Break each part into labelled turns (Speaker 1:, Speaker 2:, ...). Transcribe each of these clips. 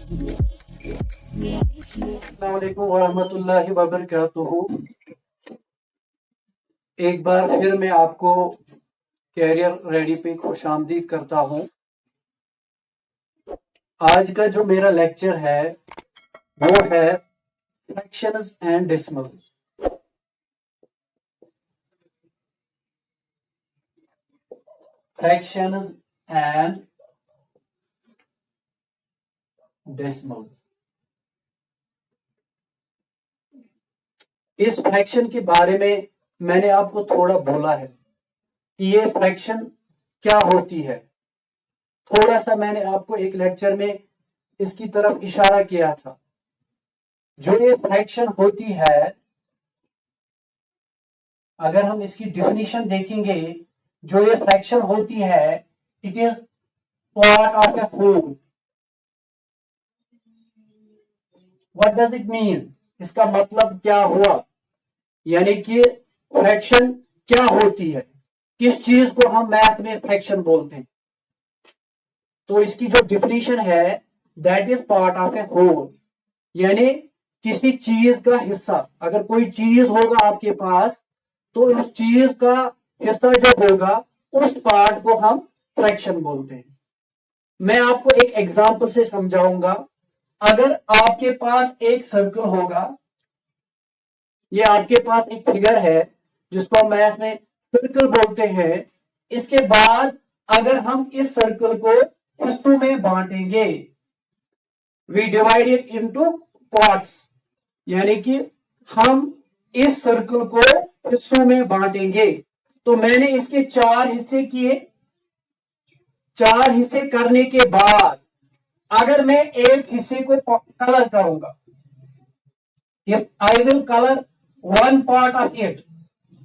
Speaker 1: अस्सलाम वालेकुम वरहमतुल्लाहि वबरकातुहू। एक बार फिर मैं आपको कैरियर रेडी पे खुशामदीद करता हूँ। आज का जो मेरा लेक्चर है वो है fractions and decimals. Fractions and decimals. इस फ्रैक्शन के बारे में मैंने आपको थोड़ा बोला है कि ये फ्रैक्शन क्या होती है। थोड़ा सा मैंने आपको एक लेक्चर में इसकी तरफ इशारा किया था। जो ये फ्रैक्शन होती है, अगर हम इसकी डिफिनीशन देखेंगे, जो ये फ्रैक्शन होती है, it is part of a whole. What does it mean? इसका मतलब क्या हुआ? यानी कि फ्रैक्शन क्या होती है, किस चीज को हम मैथ में फ्रैक्शन बोलते हैं। तो इसकी जो डिफिनीशन है, that is part of a whole, यानी किसी चीज का हिस्सा। अगर कोई चीज होगा आपके पास, तो उस चीज का हिस्सा जो होगा, उस पार्ट को हम फ्रैक्शन बोलते हैं। मैं आपको एक एग्जांपल से समझाऊंगा। अगर आपके पास एक सर्कल होगा, ये आपके पास एक फिगर है जिसको हम मैथ में सर्कल बोलते हैं। इसके बाद अगर हम इस सर्कल को हिस्सों में बांटेंगे, we divide it into parts, यानी कि हम इस सर्कल को हिस्सों में बांटेंगे। तो मैंने इसके 4 हिस्से किए। 4 हिस्से करने के बाद अगर मैं एक हिस्से को कलर करूंगा, if I will colour one part of it,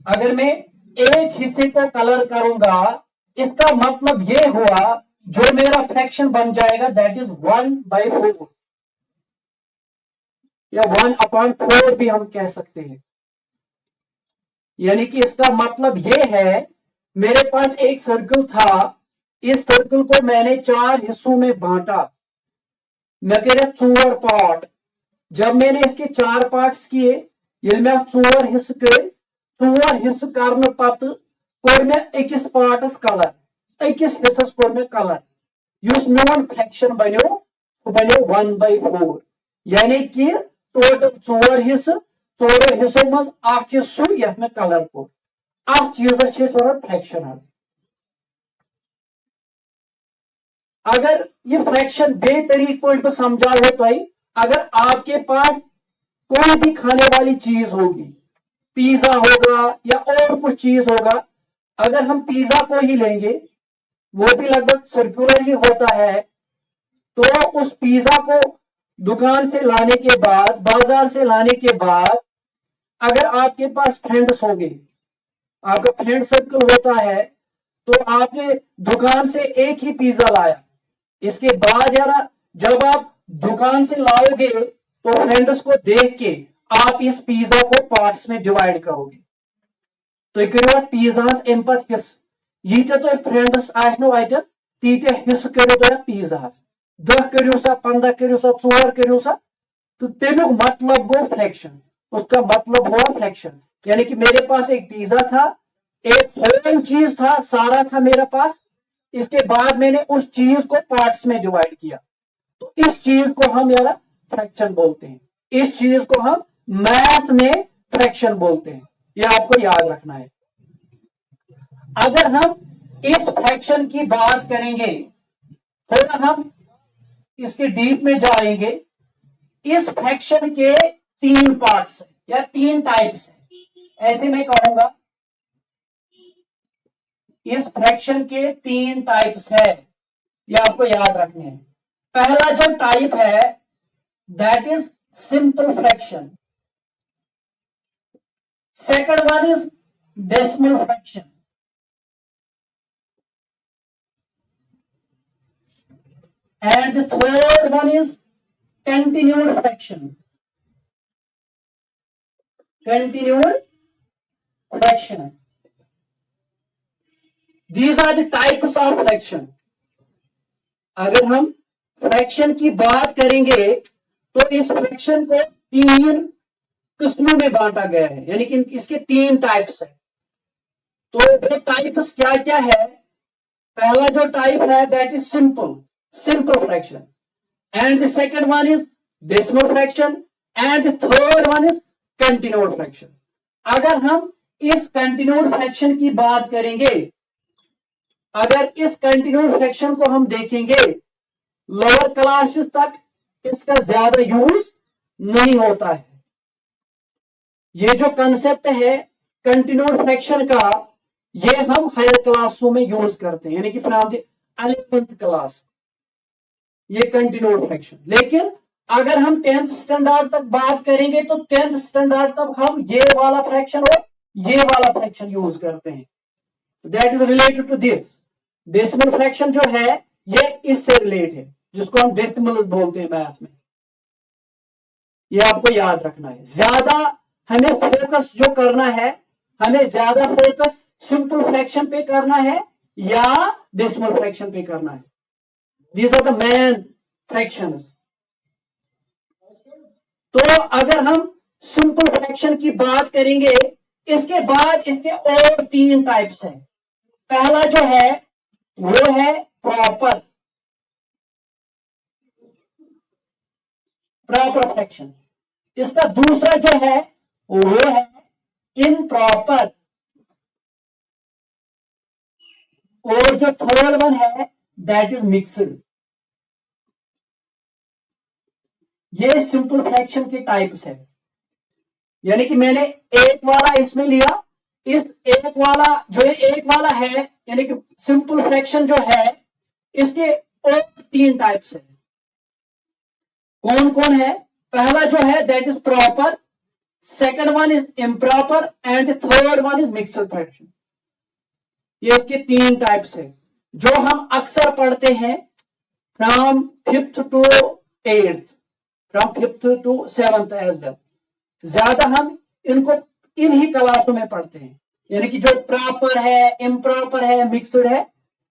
Speaker 1: अगर मैं एक हिस्से को कलर करूंगा, इसका मतलब ये हुआ जो मेरा फ्रैक्शन बन जाएगा, दैट इज 1/4 या 1/4 भी हम कह सकते हैं। यानी कि इसका मतलब ये है, मेरे पास एक सर्कल था, इस सर्कल को मैंने 4 हिस्सों में बांटा, मैं कह रहा 4 पार्ट। जब मैंने इसके 4 पार्ट्स किए, ये मैं 4 हिस्से के 4 हिस्से करने पत्त कोर में अकिस पार्टस कलर, अकिस हिस्सस कोर में कलर, युस मेन फ्रैक्शन बनो, वो बनो 1/4। यानी कि टोटल 4 हिस्से, 4 हिस्सों मज अख हिस्सु यथ में कलर कोर, अथ चीजस वन फ्रैक्शन। अगर ये फ्रैक्शन बे तरीके पे समझाओ तो, अगर आपके पास कोई भी खाने वाली चीज होगी, पिज्जा होगा या और कुछ चीज होगा, अगर हम पिज्जा को ही लेंगे, वो भी लगभग सर्कुलर ही होता है। तो उस पिज्जा को दुकान से लाने के बाद, बाजार से लाने के बाद, अगर आपके पास फ्रेंड्स होंगे, आपका फ्रेंड सर्कल होता है, तो आपने दुकान से एक ही पिज्जा लाया। इसके बाद यार जब आप दुकान से लाओगे, तो फ्रेंड्स को देख के आप इस पिज्जा को पार्ट्स में डिवाइड करोगे। तो करो पिज्जास अम पे हिस्स, यीत तुम फ्रेंड्स आनो अत, तीत हिस्स करो तुम पिज्जास। 10 करो सा, 15 करो सा, 4 करो सा। तो तमुक मतलब गो फ्रैक्शन, उसका मतलब हुआ फ्रैक्शन। यानी कि मेरे पास एक पिज्जा था, एक होल चीज था, सारा था मेरे पास। इसके बाद मैंने उस चीज को पार्ट्स में डिवाइड किया, तो इस चीज को हम यार फ्रैक्शन बोलते हैं। इस चीज को हम मैथ में फ्रैक्शन बोलते हैं, ये आपको याद रखना है। अगर हम इस फ्रैक्शन की बात करेंगे, थोड़ा हम इसके डीप में जाएंगे। इस फ्रैक्शन के 3 पार्ट्स या 3 टाइप्स हैं, ऐसे मैं कहूंगा। इस फ्रैक्शन के 3 टाइप्स है, ये आपको याद रखने हैं। पहला जो टाइप है, that is simple fraction. Second one is decimal fraction, and the third one is continued fraction. Continued fraction. These are the types of fraction. अगर हम फ्रैक्शन की बात करेंगे तो इस फ्रैक्शन को 3 किस्मों में बांटा गया है, यानी कि इसके 3 टाइप्स है। तो वो टाइप्स क्या क्या है? पहला जो टाइप है that is simple fraction, and the second one is decimal fraction, and the third one is continued fraction. अगर हम इस कंटिन्यूड फ्रैक्शन की बात करेंगे, अगर इस कंटिन्यूड फ्रैक्शन को हम देखेंगे, लोअर क्लासेस तक इसका ज्यादा यूज नहीं होता है। ये जो कंसेप्ट है कंटिन्यूड फ्रैक्शन का, ये हम हायर क्लासों में यूज करते हैं, यानी कि फ्रॉम द 11th क्लास ये कंटिन्यूड फ्रैक्शन। लेकिन अगर हम 10th स्टैंडर्ड तक बात करेंगे तो 10th स्टैंडर्ड तक हम ये वाला फ्रैक्शन और ये वाला फ्रैक्शन यूज करते हैं। That is related to this. Decimal fraction जो है ये इससे रिलेट है, जिसको हम डेसिमल बोलते हैं मैथ में। ये आपको याद रखना है। ज्यादा हमें फोकस जो करना है, हमें ज्यादा फोकस सिंपल फ्रैक्शन पे करना है या डेसिमल फ्रैक्शन पे करना है। These are the main fractions. तो अगर हम सिंपल फ्रैक्शन की बात करेंगे, इसके बाद इसके और 3 टाइप्स हैं। पहला जो है वो है प्रॉपर फ्रैक्शन। इसका दूसरा जो है वो है इम्प्रॉपर, और जो थर्ड वन है दैट इज मिक्सड। ये सिंपल फ्रैक्शन के टाइप्स है। यानी कि मैंने एक वाला इसमें लिया, इस एक वाला जो एक वाला है यानी कि सिंपल फ्रैक्शन जो है, इसके और 3 टाइप्स है। कौन कौन है? पहला जो है that is proper, second one is improper, and third one is mixed fraction. ये इसके 3 टाइप्स है जो हम अक्सर पढ़ते हैं from 5th to 8th, from 5th to 7th as well. ज्यादा हम इनको इन्हीं क्लासों में पढ़ते हैं, यानी कि जो प्रॉपर है, इम्प्रॉपर है, मिक्सड है,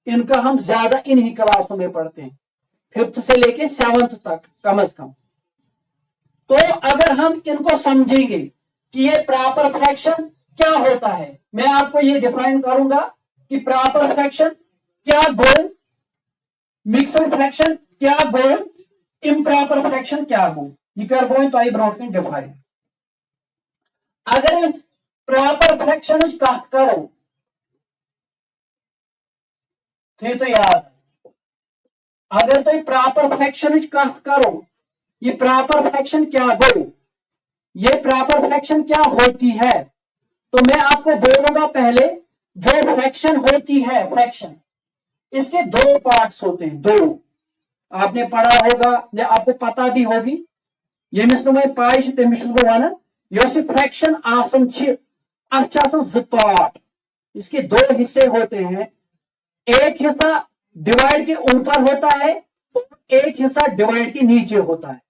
Speaker 1: इनका हम ज्यादा इन्हीं क्लासों में पढ़ते हैं 5th से लेके 7th तक कम से कम। तो अगर हम इनको समझेंगे कि ये प्रॉपर फ्रैक्शन क्या होता है, मैं आपको ये डिफाइन करूंगा कि प्रॉपर फ्रैक्शन क्या गोल, मिक्सड फ्रैक्शन क्या गोल, इम्प्रॉपर फ्रैक्शन क्या गोल। ये कर बोल तो ब्रोट में डिफाइन। अगर इस प्रॉपर फ्रैक्शन कथ करो तो याद, अगर तो प्रॉपर फ्रैक्शन कथ करो, ये प्रॉपर फ्रैक्शन क्या गो, ये प्रॉपर फ्रैक्शन क्या होती है, तो मैं आपको बोलूंगा पहले जो फ्रैक्शन होती है, फ्रैक्शन इसके 2 पार्ट्स होते हैं। 2 आपने पढ़ा होगा या आपको पता भी होगी। यमिस पाई तमिस वन यस फ्रैक्शन आसन 2 पार्ट, इसके 2 हिस्से होते हैं। एक हिस्सा डिवाइड के ऊपर होता है और एक हिस्सा डिवाइड के नीचे होता है।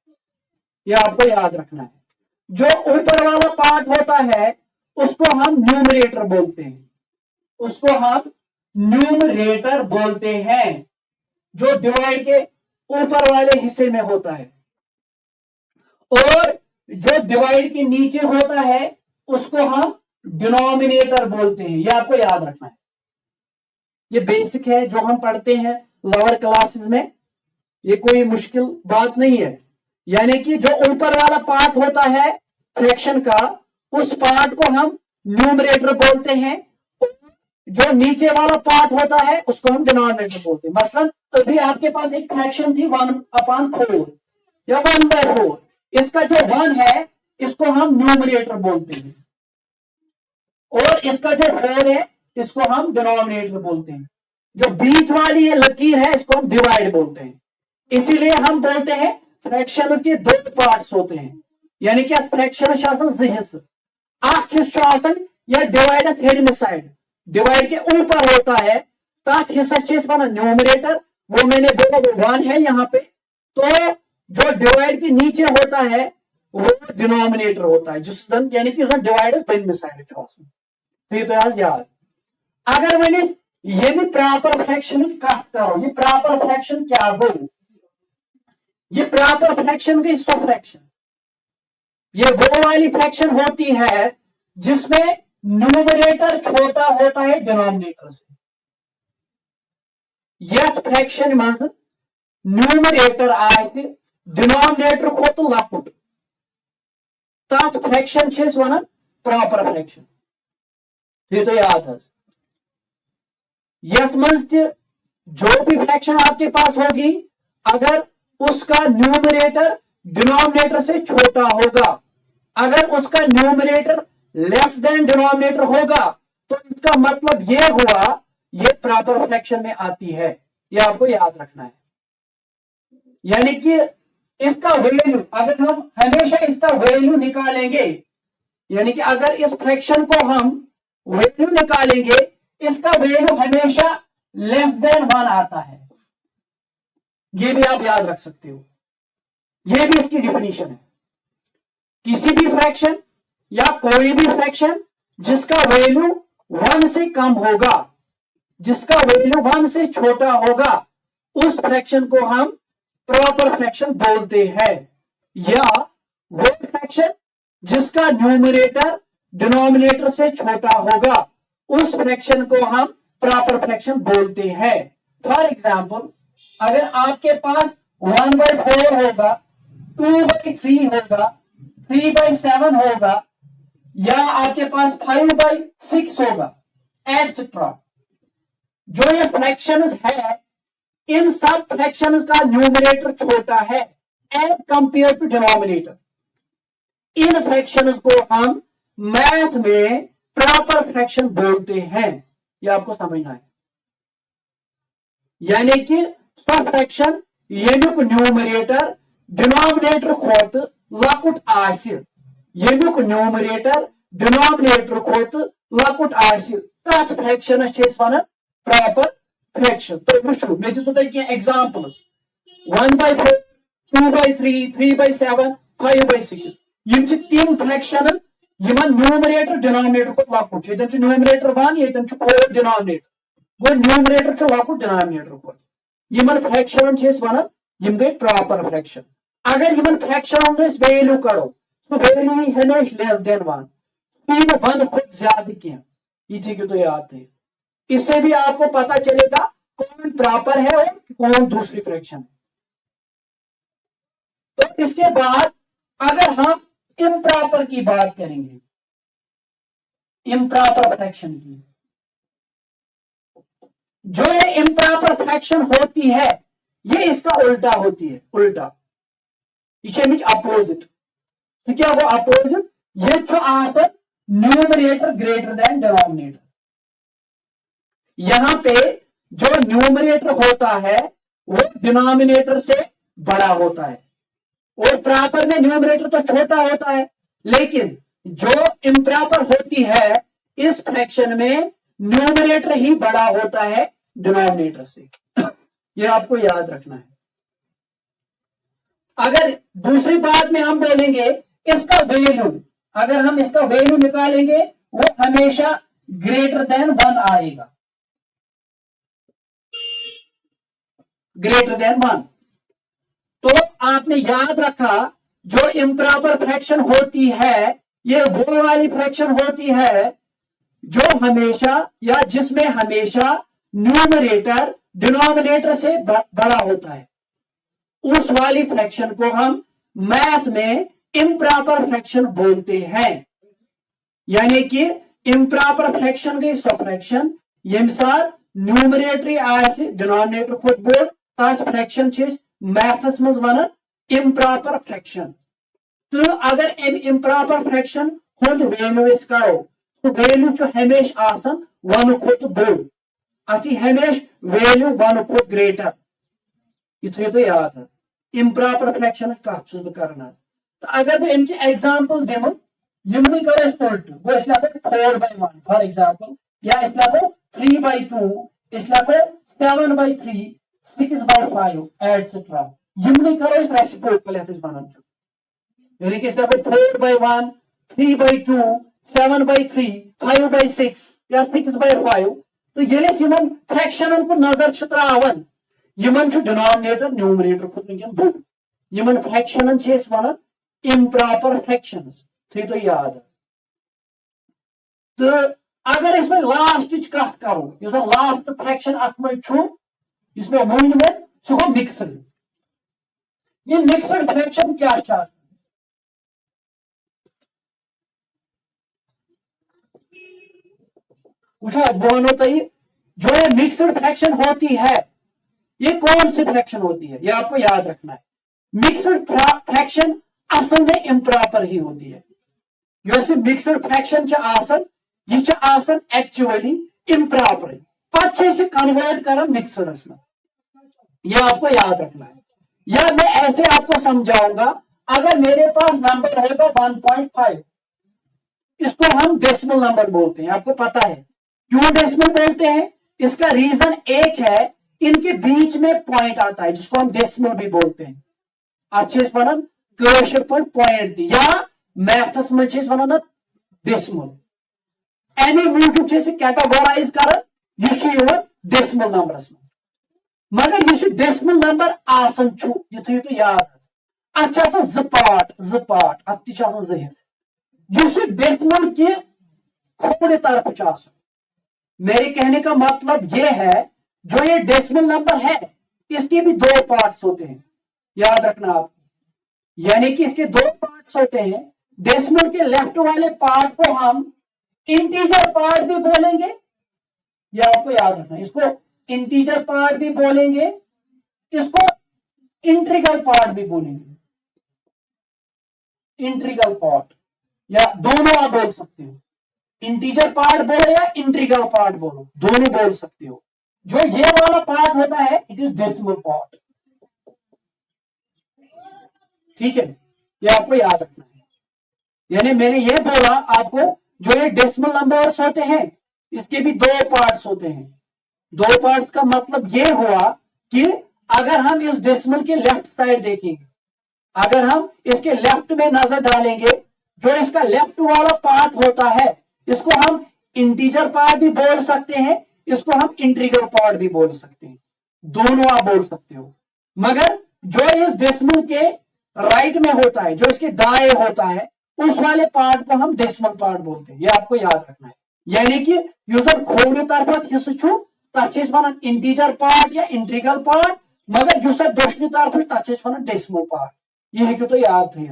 Speaker 1: यह आपको याद रखना है। जो ऊपर वाला पार्ट होता है उसको हम न्यूमरेटर बोलते हैं, उसको हम न्यूमरेटर बोलते हैं, जो डिवाइड के ऊपर वाले हिस्से में होता है। और जो डिवाइड के नीचे होता है उसको हम डिनोमिनेटर बोलते हैं। यह आपको याद रखना है। ये बेसिक है जो हम पढ़ते हैं लोअर क्लासेस में, ये कोई मुश्किल बात नहीं है। यानी कि जो ऊपर वाला पार्ट होता है फ्रैक्शन का, उस पार्ट को हम न्यूमरेटर बोलते हैं, जो नीचे वाला पार्ट होता है उसको हम डिनोमिनेटर बोलते हैं। मसलन अभी आपके पास एक फ्रैक्शन थी 1/4 या 1/4, इसका जो 1 है इसको हम न्यूमरेटर बोलते हैं, और इसका जो 4 है इसको हम डिनोमिनेटर बोलते हैं। जो बीच वाली ये लकीर है इसको हम डिवाइड बोलते हैं। इसीलिए हम बोलते हैं फ्रैक्शन के 2 पार्ट्स होते हैं, यानी कि फ्रैक्शन हिस्सा या डिवाइडस हेड साइड, डिवाइड के ऊपर होता है तथ हिस्सा न्यूमरेटर, वो मैंने बोला वो 1 है यहाँ पे। तो जो डिवाइड के नीचे होता है वो डिनोमिनेटर होता है, जिस यानी कि डिवाइडस बन साइड तो याद। अगर मैंने ये भी प्रॉपर फ्रैक्शन कथ करो, ये प्रॉपर फ्रैक्शन क्या गो, ये प्रॉपर फ्रैक्शन गई सब फ्रैक्शन। ये वो वाली फ्रैक्शन होती है जिसमें न्यूमरेटर छोटा होता है डिनोमिनेटर से। यह फ्रैक्शन मज न्यूमरेटर आए डिनोमिनेटर खोत लकुट तथ फ्रैक्शन वन प्रॉपर फ्रैक्शन। ये तो याद है। यथ मज जो भी फ्रैक्शन आपके पास होगी अगर उसका न्यूमरेटर डिनोमिनेटर से छोटा होगा, अगर उसका न्यूमरेटर लेस देन डिनोमिनेटर होगा तो इसका मतलब यह हुआ ये प्रॉपर फ्रैक्शन में आती है। यह आपको याद रखना है। यानी कि इसका वैल्यू अगर हम हमेशा इसका वैल्यू निकालेंगे, यानी कि अगर इस फ्रैक्शन को हम वैल्यू निकालेंगे इसका वैल्यू हमेशा लेस देन 1 आता है। यह भी आप याद रख सकते हो। यह भी इसकी डिफिनीशन है। किसी भी फ्रैक्शन या कोई भी फ्रैक्शन जिसका वैल्यू 1 से कम होगा, जिसका वैल्यू 1 से छोटा होगा, उस फ्रैक्शन को हम प्रॉपर फ्रैक्शन बोलते हैं। या वो फ्रैक्शन जिसका न्यूमरेटर डिनोमिनेटर से छोटा होगा, उस फ्रैक्शन को हम प्रॉपर फ्रैक्शन बोलते हैं। फॉर एग्जाम्पल अगर आपके पास 1/4 होगा, 2/3 होगा, 3/7 होगा, या आपके पास 5/6 होगा, एटसेट्रा। जो ये फ्रैक्शंस है इन सब फ्रैक्शंस का न्यूमरेटर छोटा है एज कंपेयर टू डिनोमिनेटर। इन फ्रैक्शंस को हम मैथ में प्रॉपर फ्रैक्शन बोलते हैं। यह आपको समझना है। यानी कि सब फ्रैक्शन येमुक न्यूमरेटर डिनोमिनेटर खोत लकुट आसि, येमुक न्यूमरेटर डिनोमिनेटर खोत लकुट आसि, तथ फ्रैक्शनस छे अस वनान प्रॉपर फ्रैक्शन। तो वुचु मे दिसु तोय के एग्जांपल्स 1/4, 2/3, 3/7, 5/6 यम छ तीन फ्रैक्शनस यमन न्यूमरेटर डिनोमिनेटर को लकुट छ। यतन छ न्यूमरेटर 1, यतन छ 4 डिनोमिनेटर। वो न्यूमरेटर छ लकुट डिनोमिनेटर को। यमन फ्रैक्शन छ अस वनान यम गई प्रॉपर फ्रैक्शन। अगर यमन फ्रैक्शन में वैल्यू करो तो वैल्यू हमेशा लेस देन 1, तीन 1 खुद ज्यादा क्या ये ठीक है। तो याद है। इससे भी आपको पता चलेगा कौन प्रॉपर है और कौन दूसरी फ्रैक्शन है। तो इसके बाद अगर हम इम्प्रॉपर की बात करेंगे, इम्प्रॉपर फ्रैक्शन की, जो ये इम्प्रॉपर फ्रैक्शन होती है ये इसका उल्टा होती है। उल्टा ये अपोजिट। तो क्या वो अपोजिट ये न्यूमरेटर ग्रेटर देन डिनोमिनेटर। यहां पे जो न्यूमरेटर होता है वो डिनोमिनेटर से बड़ा होता है, और प्रॉपर में न्यूमरेटर तो छोटा होता है, लेकिन जो इम्प्रॉपर होती है इस फ्रैक्शन में न्यूमरेटर ही बड़ा होता है डिनोमिनेटर से। यह आपको याद रखना है। अगर दूसरी बात में हम बोलेंगे इसका वैल्यू, अगर हम इसका वैल्यू निकालेंगे वो हमेशा ग्रेटर देन 1 आएगा, ग्रेटर देन 1। तो आपने याद रखा जो इम्प्रॉपर फ्रैक्शन होती है ये वो वाली फ्रैक्शन होती है जो हमेशा या जिसमें हमेशा न्यूमरेटर डिनोमिनेटर से बड़ा होता है। उस वाली फ्रैक्शन को हम मैथ में इम्प्रॉपर फ्रैक्शन बोलते हैं। यानी कि इम्प्रॉपर फ्रैक्शन गई सो फ्रैक्शन यम साथ न्यूमरेटर आसि डिनोमिनेटर खुद बोल तथ फ्रैक्शन मैथस मज वन इम्प्रॉपर फ्रैक्शन। तो अगर इम्प्रॉपर फ्रैक्शन खुद वैल्यू करो तो वैल्यू हमेशा आसान 1 खुद बोल, अति हमेशा वैल्यू 1 खुद ग्रेटर। यह तो याद है इम्प्रॉपर फ्रैक्शन कत करना। तो अगर बह अमच एग्जाम्पल दिम यमन करो उल्ट, वो लखो 4/1 फॉर एग्जाम्पल, या लखो 3/2, लखो 7/3, 6/5 एटसेट्रा। यमन करो रेसिप्रोकल वन, यानी कि 4/1, 3/2, 7/3, 5/6 या 6/5। तो ये फ्रैक्शन को नजर त्रावन यमन डिनोमिनेटर न्यूमरेटर खुद बोल। यमन फ्रैक्शनन वन इम्प्रॉपर फ्रैक्शंस थी तो याद तो अगर इसमें लास्ट कत करो लास्ट फ्रैक्शन अत में वन मे सह गो मिक्सड ये मिक्सड फ्रैक्शन क्या वनो तो जो ये मिक्सड फ्रैक्शन होती है ये कौन सी फ्रैक्शन होती है ये आपको याद रखना है मिक्सड फ्रैक्शन असल में इम्प्रॉपर ही होती है जो मिक्सड फ्रैक्शन यह एक्चुअली इम्प्रॉपर पे कन्वर्ट कर मिक्सडस में यह आपको याद रखना है या मैं ऐसे आपको समझाऊंगा अगर मेरे पास नंबर होगा 1.5 इसको हम डेसिमल नंबर बोलते हैं आपको पता है क्यों डेसिमल बोलते हैं इसका रीजन एक है इनके बीच में पॉइंट आता है जिसको हम डेसिमल भी बोलते हैं अच्छे वन कशर पॉइंट या मैथस में वन डेसिमल अमे मूजूब कैटेगोराइज कर डेसिमल नंबरस में मगर यह डेसिमल नंबर आसान यह थो तो याद अत ज पार्ट अत हिस्से डेसिमल कि खोड़ तरफ मेरे कहने का मतलब यह है जो ये डेसिमल नंबर है इसके भी दो पार्ट्स होते हैं याद रखना आप यानी कि इसके दो पार्ट्स होते हैं डेसिमल के लेफ्ट वाले पार्ट को हम इंटीजर पार्ट भी बोलेंगे यह आपको याद रखना इसको इंटीजर पार्ट भी बोलेंगे इसको इंट्रीगल पार्ट भी बोलेंगे इंट्रीगल पार्ट या दोनों आप बोल सकते हो इंटीजर पार्ट बोलो या इंट्रीगल पार्ट बोलो दोनों बोल सकते हो जो ये वाला पार्ट होता है इट इज डेसिमल पार्ट ठीक है ये आपको याद रखना है यानी मैंने ये बोला आपको जो ये डेसिमल नंबर्स होते हैं इसके भी दो पार्ट्स होते हैं दो पार्ट्स का मतलब ये हुआ कि अगर हम इस डेसिमल के लेफ्ट साइड देखेंगे अगर हम इसके लेफ्ट में नजर डालेंगे जो इसका लेफ्ट वाला पार्ट होता है इसको हम इंटीजर पार्ट भी बोल सकते हैं इसको हम इंटीग्रल पार्ट भी बोल सकते हैं दोनों आप बोल सकते हो मगर जो इस डेसिमल के राइट में होता है जो इसके दाएं होता है उस वाले पार्ट को हम डेसिमल पार्ट बोलते हैं ये आपको याद रखना है यानी कि यूजर खोड़ तरफ हिस्सा तथ वन इंटीजर पार्ट या इंटीग्रल पार्ट मगर युस दोशनी तरफ तथ वन डेसिमल पार्ट यह हेकु तो याद थी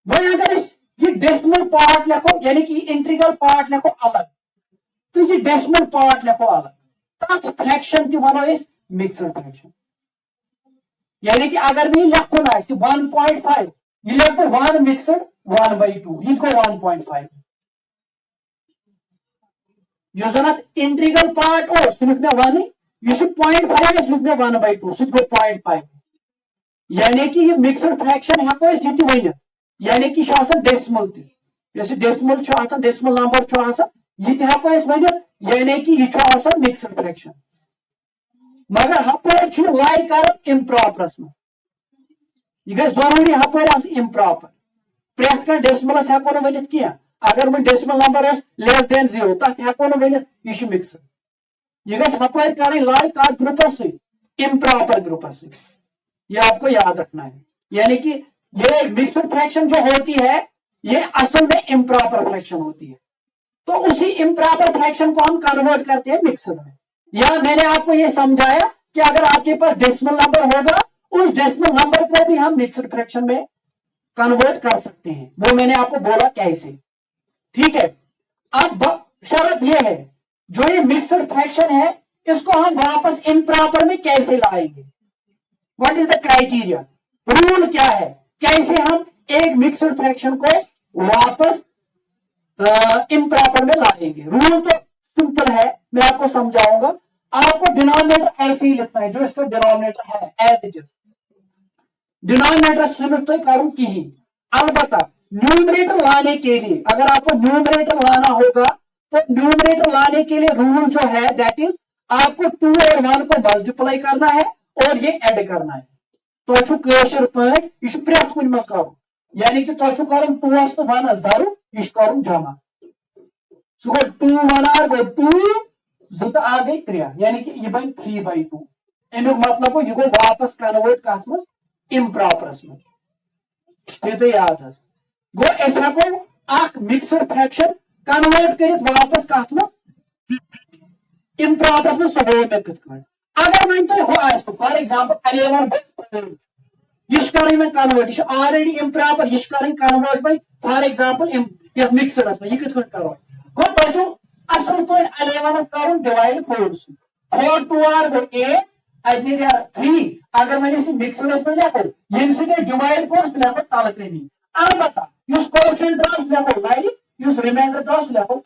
Speaker 1: वही अगर ये डेसिमल पार्ट लिखो यानी कि इंटीग्रल पार्ट लिखो अलग तो ये डेसिमल पार्ट लिखो अलग तथ फ्रैक्शन वनो मिक्सड फ्रैक्शन यानी कि अगर मैं लिखो ना 1.5 ये लिखो 1 मिक्सड 1/2 ये गो 1.5 जो जन इंटीग्रल पार्ट हो सह लिख 1 यह 0.5 लिख 1/2 सह गो 0.5 यानी कि यह मिक्सड फ्रैक्शन हेको ये वन यानी कि डेसिमल डेसिमल डेसिमल नंबर यह हेको वन यानी कि यह मिक्सड फ्रैक्शन मगर हपर लाई कर इम्प्रॉपरस में यह गई जरूरी हपर इम्प्रॉपर प्रेथ कह डेसिमलस हेको न वन कह अगर वो डेसिमल नंबर लेस देन 0 तथ हेको न वन यह मिक्सड यह गई हपर कर लाई कत ग्रुपस इम्प्रॉपर ग्रुपस यह आपको याद रखना है यानी कि ये मिक्सड फ्रैक्शन जो होती है ये असल में इम्प्रॉपर फ्रैक्शन होती है तो उसी इम्प्रॉपर फ्रैक्शन को हम कन्वर्ट करते हैं मिक्सड में या मैंने आपको ये समझाया कि अगर आपके पास डेसिमल नंबर होगा उस डेसिमल नंबर को भी हम मिक्सड फ्रैक्शन में कन्वर्ट कर सकते हैं वो मैंने आपको बोला कैसे ठीक है अब शर्त यह है जो ये मिक्सड फ्रैक्शन है इसको हम वापस इम्प्रॉपर में कैसे लाएंगे what is the criteria rule क्या है कैसे हम एक मिक्सड फ्रैक्शन को वापस इम्प्रॉपर में लाएंगे रूल तो सिंपल है मैं आपको समझाऊंगा आपको डिनोमिनेटर ऐसे ही लिखना है जो इसका डिनोमिनेटर है एज इट इज डिनोमिनेटर तो करूं कहीं अलबत्ता न्यूमरेटर लाने के लिए अगर आपको न्यूमरेटर लाना होगा तो न्यूमरेटर लाने के लिए रूल जो है दैट इज आपको 2 और 1 को मल्टीप्लाई करना है और ये ऐड करना है तो कशर पे यह प्रेथ कुन मज कर यानी कि तो कर 2 तो 1 जर यह कर जमा सह गो 2 1 गो 2 जो तो आ गई 3 यानी कि यह बन 3/2 अमुक मतलब गो यह गो वापस कन्वर्ट कत इम्प्रॉपरस में ये तो याद है गो अस हेको अख मिक्सड फ्रैक्शन कन्वर्ट कर वापस कत में इम्प्रॉपरस में सो मे कत अगर वन तुम हो फॉर एग्जांपल 11/5 यह कन्वर्ट यह ऑलरेडी इम्प्रॉपर यह कन्वर्ट बाय फॉर एग्जांपल मिक्सडस में यह कत करो गो तुम असल पे 11 कर डिवाइड 4 4 2 आर 8 3 अगर मैंने मिक्सडस में लिखो ये डिवाइड को लिखो तल कमी अलबत् क्वेश्चन द्राव लिखो लड़ि रिमाइंडर द्राव लिखो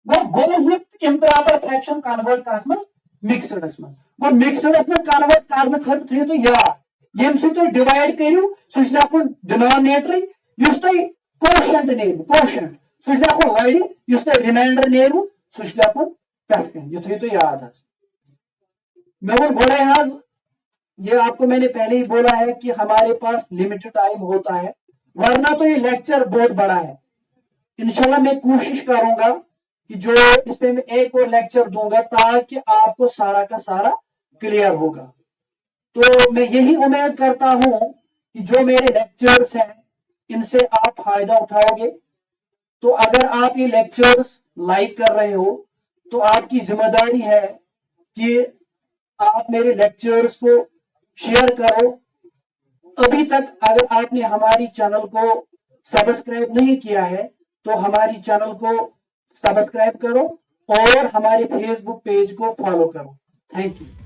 Speaker 1: गो गो इम्प्रॉपर फ्रैक्शन कन्वर्ट कत मिक्सडस में गो मिक्सडस में कन्वर्ट करने खत थो याद ये तुम डिवाइड करू सह लिखुन डिनोमिनेटर तुम क्वेश्चन क्वेश्चन सह लिखो लड़ि रिमाइंडर नेरू सह लिखुन पे यह थो याद मैं वो बोला है ये आपको मैंने पहले ही बोला है कि हमारे पास लिमिटेड टाइम होता है वरना तो ये लेक्चर बहुत बड़ा है इंशाल्लाह मैं कोशिश करूंगा कि जो इसमें मैं एक और लेक्चर दूंगा ताकि आपको सारा का सारा क्लियर होगा तो मैं यही उम्मीद करता हूं कि जो मेरे लेक्चर्स हैं इनसे आप फायदा उठाओगे तो अगर आप ये लेक्चर्स लाइक कर रहे हो तो आपकी जिम्मेदारी है कि आप मेरे लेक्चर्स को शेयर करो अभी तक अगर आपने हमारी चैनल को सब्सक्राइब नहीं किया है तो हमारी चैनल को सब्सक्राइब करो और हमारे फेसबुक पेज को फॉलो करो थैंक यू